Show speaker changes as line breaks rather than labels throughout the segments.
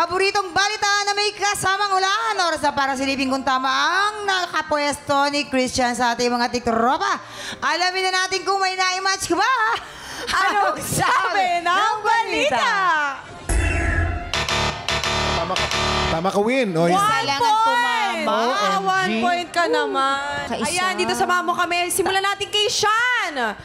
Paboritong balita na may kasamang ulan. Oras na para silipin kung tama ang nakapwesto ni Christian sa ating mga tiktropa. Alamin na natin kung may na-match ka ba. Anong sabi ng balita?
Tama ka, Win. O,
Isa lang ang tumama.
1 point ka naman.
Kaisa.
Ayan, dito sama mo kami. Simulan natin kay Shan.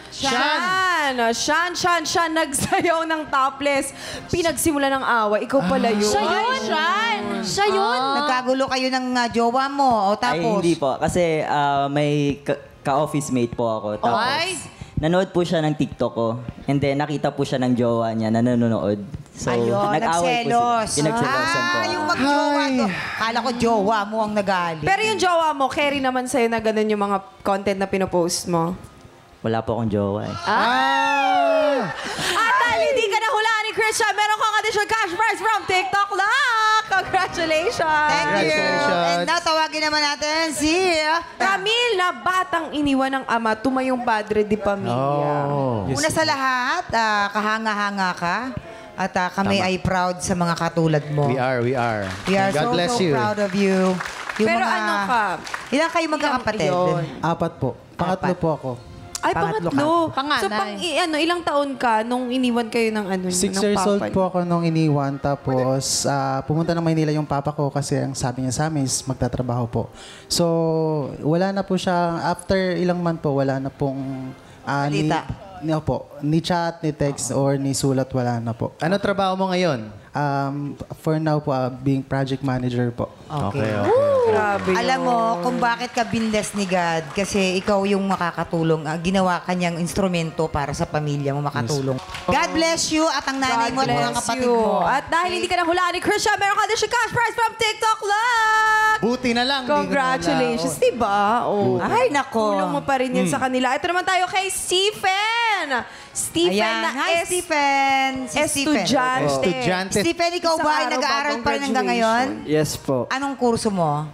Shan, nagsayaw ng topless. Pinagsimula ng away. Ikaw pala yun.
Siya yun, Shan. Siya yun.
Nagkagulo kayo ng jowa mo. O
Ay,
tapos?
hindi po. Kasi may ka-office mate po ako. Tapos, nanood po siya ng TikTok ko. And then, nakita po siya ng jowa niya na nanonood. So,
Ayun,
nag-away po
nagselos.
sila. Pinagselosan po.
Yung mag-jowa to. Kala ko jowa mo ang nagali.
Pero yung jowa mo, carry naman sa'yo na ganun yung mga content na pinopost mo.
Wala po akong jowa eh.
At dahil hindi ka nahulaan ni Christian, meron kang additional cash prize from TikTok Lock! Congratulations!
Thank you. And now, tawagin naman natin si...
Ramil na batang iniwan ng ama, tumayong padre di pamilya.
Una sa lahat, kahanga-hanga ka. At kami ay proud sa mga katulad mo.
We are.
We are
God bless
so
you.
proud of you. Yung
Pero
mga-
ano ka?
Ilan kayo magkakapatid?
Yun.
4 po. Pangatlo po ako.
Ay, pangatlo.
Panganay.
So, ilang taon ka nung iniwan kayo ng ano?
6
ng
years
papa
old
niyo?
po ako nung iniwan. Tapos, pumunta ng Maynila yung papa ko kasi ang sabi niya sa amin is magtatrabaho po. So, wala na po siya. After ilang month po, wala na pong...
Balita.
Ni chat, ni text, or ni sulat, wala na po.
Ano trabaho mo ngayon?
For now po, being project manager po.
Okay.
Grabe
Alam
yun.
mo kung bakit ka binless ni God kasi ikaw yung makakatulong. Ginawa kanyang instrumento para sa pamilya mo makatulong. God bless you at ang nanay mo at mga kapatid mo.
At dahil hindi ka nahulaan ni Christian, meron ka additional cash prize from TikTok Lock!
Buti na lang.
Congratulations, diba? Oh.
Ay, nako.
Tulong mo pa rin yan sa kanila. Ito naman tayo kay Stephen. Stephen
Ayan.
na
Hi, Stephen. Si Stephen.
Estudyante.
Stephen, ikaw
Isang
ba ay
araw
nag-aaral
bagong
pa rin hanggang ngayon?
Yes po.
Anong kurso mo?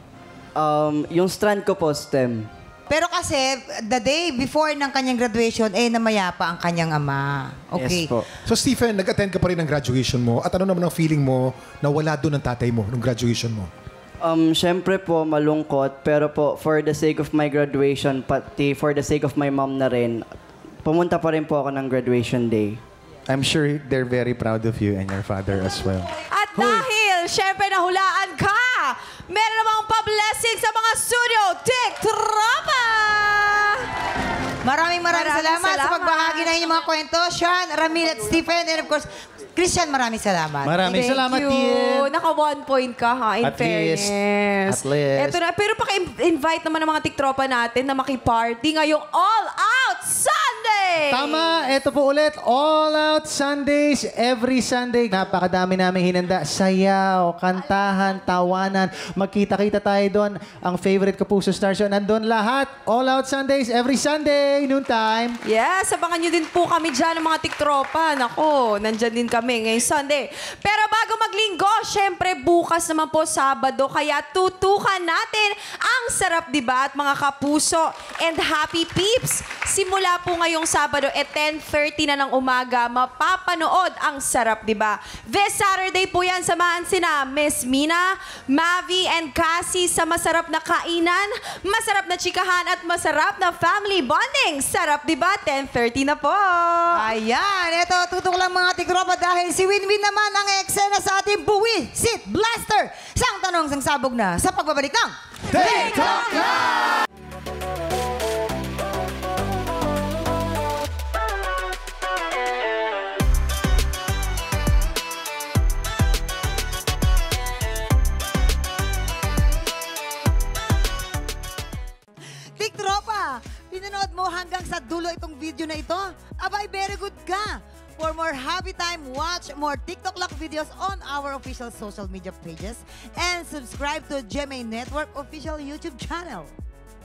Yung strand ko po, STEM.
Pero kasi, the day before ng kanyang graduation, namayapa ang kanyang ama. Okay.
Yes po.
So, Stephen, nag-attend ka pa rin ng graduation mo. At ano naman ang feeling mo na wala doon ang tatay mo nung graduation mo?
Syempre po, malungkot. Pero po, for the sake of my graduation, pati for the sake of my mom na rin, pumunta pa rin po ako ng graduation day.
I'm sure they're very proud of you and your father as well.
At dahil, syempre nahulaan ka, meron namang pa-blessing sa mga studio, TikTropa!
Maraming salamat sa
salamat.
pagbahagi na inyong mga kwento. Sean, Ramil at Stephen. And of course, Christian, maraming salamat.
Maraming salamat,
Thank you.
Tien.
Naka 1 point ka ha, in
At
fairness.
least. At least.
Eto na, pero paki-invite naman ng mga tiktropa natin na makiparty ngayong All Out Sunday!
Tama, ito po ulit, All Out Sundays, every Sunday. Napakadami namin hinanda, sayaw, kantahan, tawanan. Magkita-kita tayo doon. Ang favorite ko po sa Star Show, nandun lahat. All Out Sundays, every Sunday, noon time.
Yes, abangan nyo din po kami dyan ng mga tiktropa. Nako, nandyan din kami ngayong Sunday. Pero bago maglinggo, syempre bukas naman po Sabado, kaya tutukan natin ang sarap diba at mga kapuso and happy peeps. Simula po ngayong Sabado 10:30 na ng umaga, mapapanood ang sarap diba. This Saturday po yan, samahan sina Miss Mina, Mavi and Cassie sa masarap na kainan, masarap na chikahan at masarap na family bonding. Sarap diba? 10:30 na po.
Ayan, eto, tutok lang mga tikropa dahil si Winwin naman ang eksena sa ating buwi, sit, blaster. Sang tanong, sang sabog na sa pagbabalik ng TikTok Live! Tiktropa, pinanood mo hanggang sa dulo itong video na ito? Abay, very good ka! For more happy time, watch more TikTok Lock videos on our official social media pages and subscribe to GMA Network official YouTube channel.